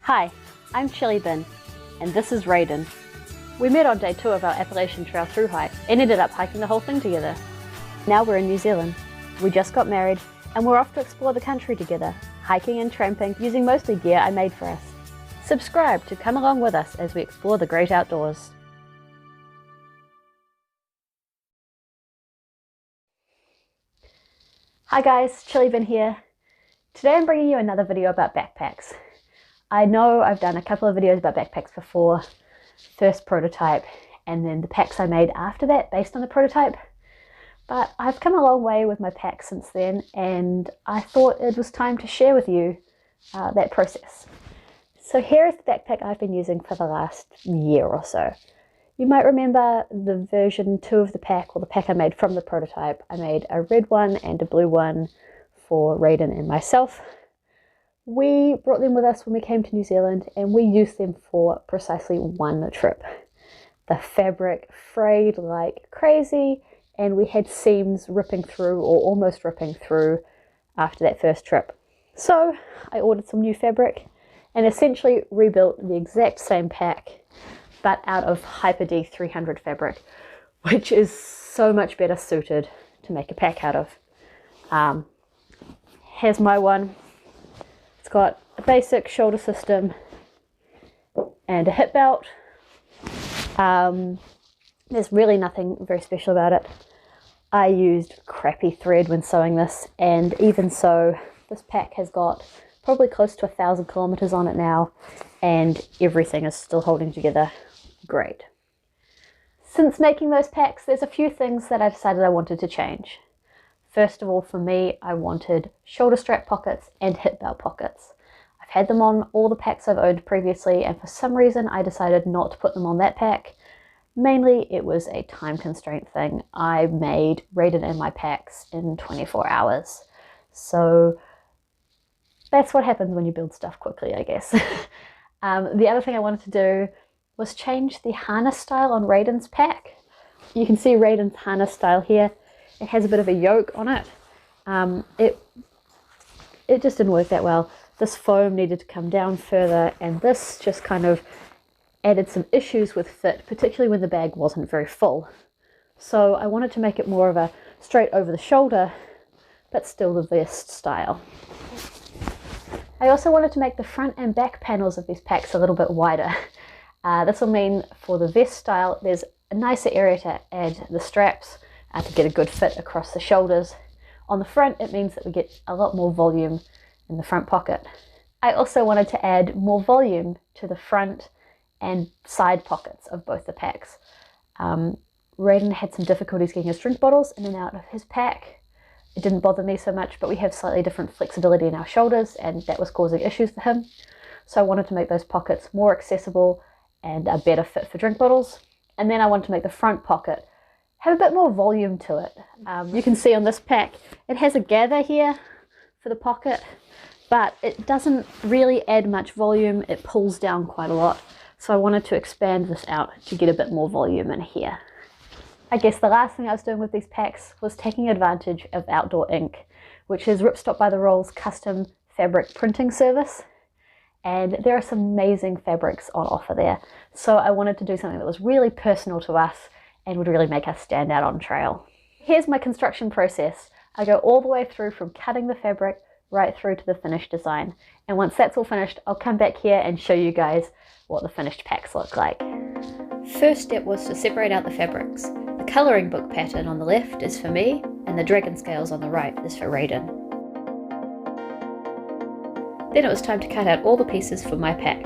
Hi, I'm Chili Bin, and this is Raiden. We met on day 2 of our Appalachian Trail through hike and ended up hiking the whole thing together. Now we're in New Zealand. We just got married and we're off to explore the country together, hiking and tramping using mostly gear I made for us. Subscribe to come along with us as we explore the great outdoors. Hi guys, Chili Bin here. Today I'm bringing you another video about backpacks. I know I've done a couple of videos about backpacks before, first prototype and then the packs I made after that based on the prototype, but I've come a long way with my packs since then and I thought it was time to share with you that process. So here is the backpack I've been using for the last year or so. You might remember the version 2 of the pack, or the pack I made from the prototype. I made a red one and a blue one for Raiden and myself. We brought them with us when we came to New Zealand and we used them for precisely one trip. The fabric frayed like crazy and we had seams ripping through or almost ripping through after that first trip. So I ordered some new fabric and essentially rebuilt the exact same pack but out of Hyper D 300 fabric, which is so much better suited to make a pack out of. Here's my one. It's got a basic shoulder system and a hip belt. There's really nothing very special about it. I used crappy thread when sewing this, and even so, this pack has got probably close to 1,000 kilometers on it now, and everything is still holding together great. Since making those packs, there's a few things that I decided I wanted to change. First of all, for me, I wanted shoulder strap pockets and hip belt pockets. I've had them on all the packs I've owned previously, and for some reason I decided not to put them on that pack. Mainly it was a time constraint thing. I made Raiden and my packs in 24 hours. So that's what happens when you build stuff quickly, I guess. The other thing I wanted to do was change the harness style on Raiden's pack. You can see Raiden's harness style here. It has a bit of a yoke on it. It just didn't work that well. This foam needed to come down further, and this just kind of added some issues with fit, particularly when the bag wasn't very full. So I wanted to make it more of a straight over the shoulder, but still the vest style. I also wanted to make the front and back panels of these packs a little bit wider. This will mean for the vest style, there's a nicer area to add the straps to get a good fit across the shoulders. On the front, it means that we get a lot more volume in the front pocket. I also wanted to add more volume to the front and side pockets of both the packs. Raiden had some difficulties getting his drink bottles in and out of his pack. It didn't bother me so much, but we have slightly different flexibility in our shoulders and that was causing issues for him. So I wanted to make those pockets more accessible and a better fit for drink bottles. And then I wanted to make the front pocket have a bit more volume to it. You can see on this pack, it has a gather here for the pocket, but it doesn't really add much volume. It pulls down quite a lot. So I wanted to expand this out to get a bit more volume in here. I guess the last thing I was doing with these packs was taking advantage of Outdoor Ink, which is Ripstop by the Rolls custom fabric printing service. And there are some amazing fabrics on offer there. So I wanted to do something that was really personal to us and would really make us stand out on trail. Here's my construction process. I go all the way through from cutting the fabric right through to the finished design. And once that's all finished, I'll come back here and show you guys what the finished packs look like. First step was to separate out the fabrics. The colouring book pattern on the left is for me, and the dragon scales on the right is for Raiden. Then it was time to cut out all the pieces for my pack.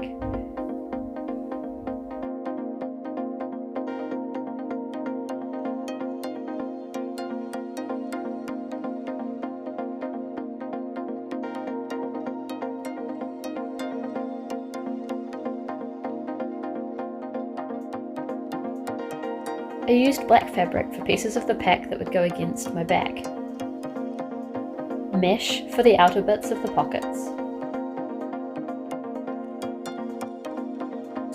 I used black fabric for pieces of the pack that would go against my back, mesh for the outer bits of the pockets,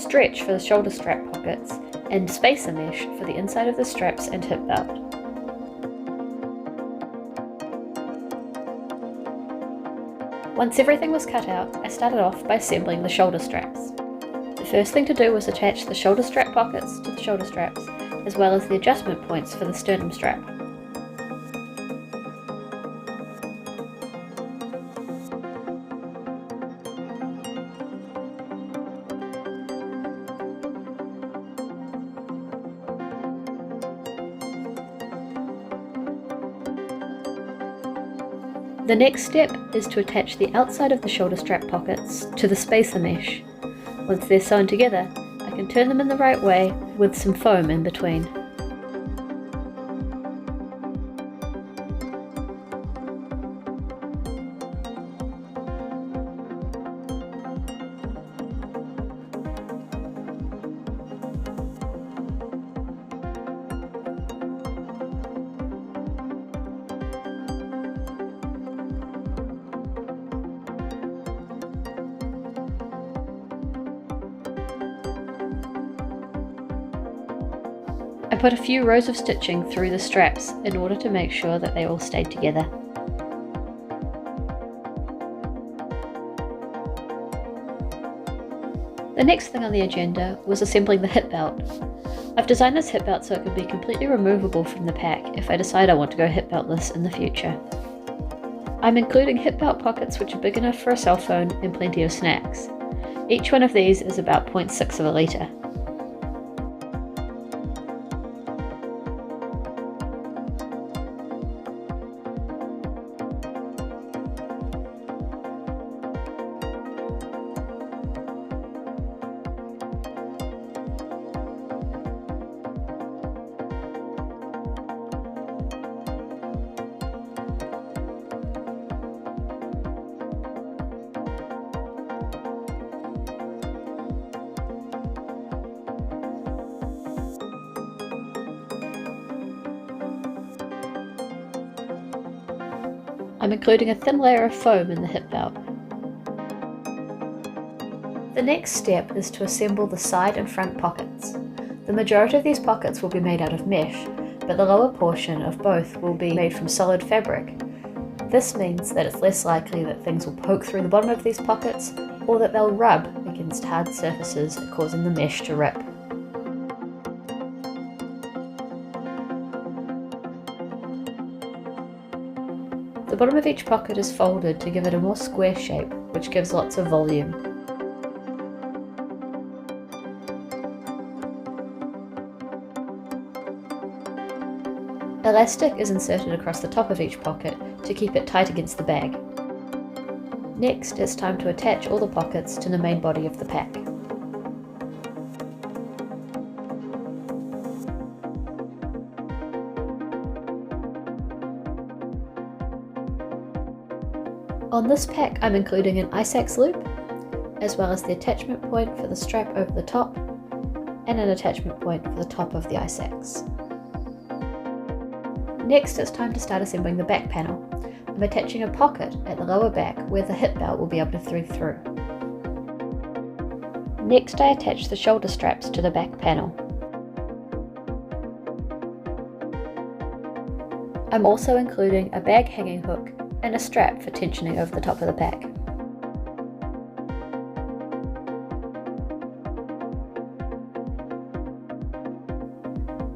stretch for the shoulder strap pockets, and spacer mesh for the inside of the straps and hip belt. Once everything was cut out, I started off by assembling the shoulder straps. The first thing to do was attach the shoulder strap pockets to the shoulder straps, as well as the adjustment points for the sternum strap. The next step is to attach the outside of the shoulder strap pockets to the spacer mesh. Once they're sewn together, I can turn them in the right way with some foam in between. I put a few rows of stitching through the straps in order to make sure that they all stayed together. The next thing on the agenda was assembling the hip belt. I've designed this hip belt so it can be completely removable from the pack if I decide I want to go hip beltless in the future. I'm including hip belt pockets which are big enough for a cell phone and plenty of snacks. Each one of these is about 0.6 of a litre. I'm including a thin layer of foam in the hip belt. The next step is to assemble the side and front pockets. The majority of these pockets will be made out of mesh, but the lower portion of both will be made from solid fabric. This means that it's less likely that things will poke through the bottom of these pockets or that they'll rub against hard surfaces, causing the mesh to rip. The bottom of each pocket is folded to give it a more square shape, which gives lots of volume. Elastic is inserted across the top of each pocket to keep it tight against the bag. Next, it's time to attach all the pockets to the main body of the pack. On this pack I'm including an ice axe loop, as well as the attachment point for the strap over the top, and an attachment point for the top of the ice axe. Next it's time to start assembling the back panel. I'm attaching a pocket at the lower back where the hip belt will be able to thread through. Next I attach the shoulder straps to the back panel. I'm also including a bag hanging hook and a strap for tensioning over the top of the pack.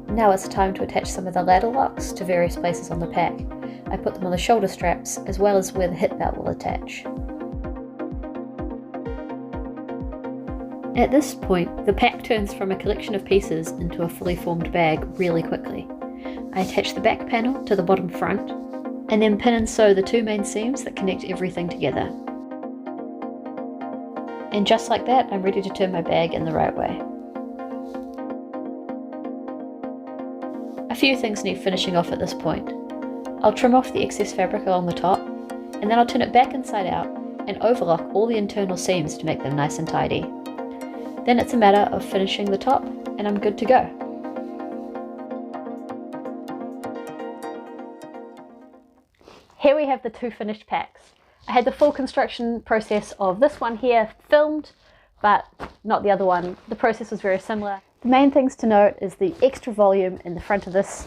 Now it's time to attach some of the ladder locks to various places on the pack. I put them on the shoulder straps as well as where the hip belt will attach. At this point, the pack turns from a collection of pieces into a fully formed bag really quickly. I attach the back panel to the bottom front, and then pin and sew the two main seams that connect everything together. And just like that, I'm ready to turn my bag in the right way. A few things need finishing off at this point. I'll trim off the excess fabric along the top, and then I'll turn it back inside out and overlock all the internal seams to make them nice and tidy. Then it's a matter of finishing the top, and I'm good to go. Here we have the two finished packs. I had the full construction process of this one here filmed, but not the other one. The process was very similar. The main things to note is the extra volume in the front of this,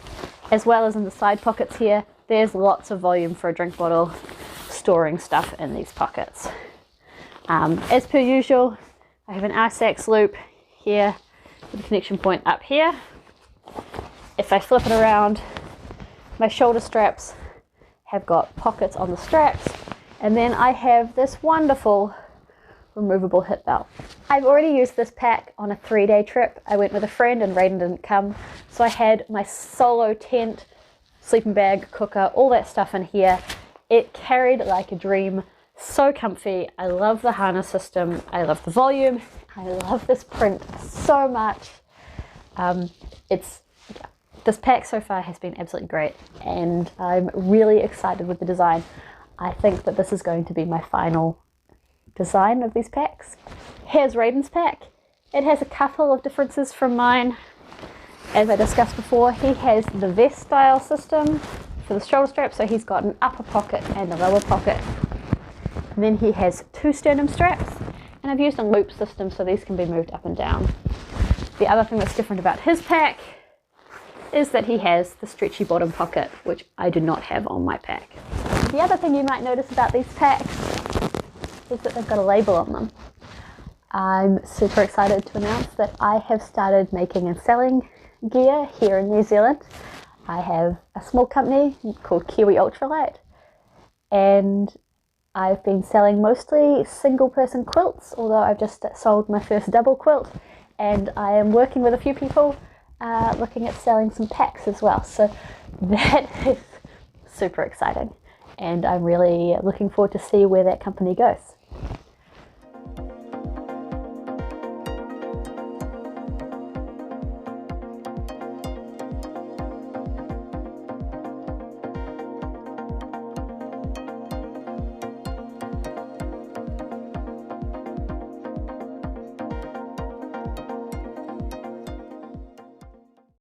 as well as in the side pockets here. There's lots of volume for a drink bottle. storing stuff in these pockets. As per usual, I have an R-Sax loop here with a connection point up here. If I flip it around, my shoulder straps have got pockets on the straps, and then I have this wonderful removable hip belt. I've already used this pack on a 3-day trip. I went with a friend and Raiden didn't come, so I had my solo tent, sleeping bag, cooker, all that stuff in here. It carried like a dream, so comfy. I love the harness system, I love the volume, I love this print so much. This pack so far has been absolutely great, and I'm really excited with the design. I think that this is going to be my final design of these packs. Here's Raiden's pack. It has a couple of differences from mine. As I discussed before, he has the vest style system for the shoulder strap, so he's got an upper pocket and a lower pocket. And then he has 2 sternum straps, and I've used a loop system so these can be moved up and down. The other thing that's different about his pack is that he has the stretchy bottom pocket, which I do not have on my pack. The other thing you might notice about these packs is that they've got a label on them. I'm super excited to announce that I have started making and selling gear here in New Zealand. I have a small company called Kiwi Ultralight, and I've been selling mostly single person quilts, although I've just sold my first double quilt, and I am working with a few people looking at selling some packs as well. So that is super exciting, and I'm really looking forward to see where that company goes.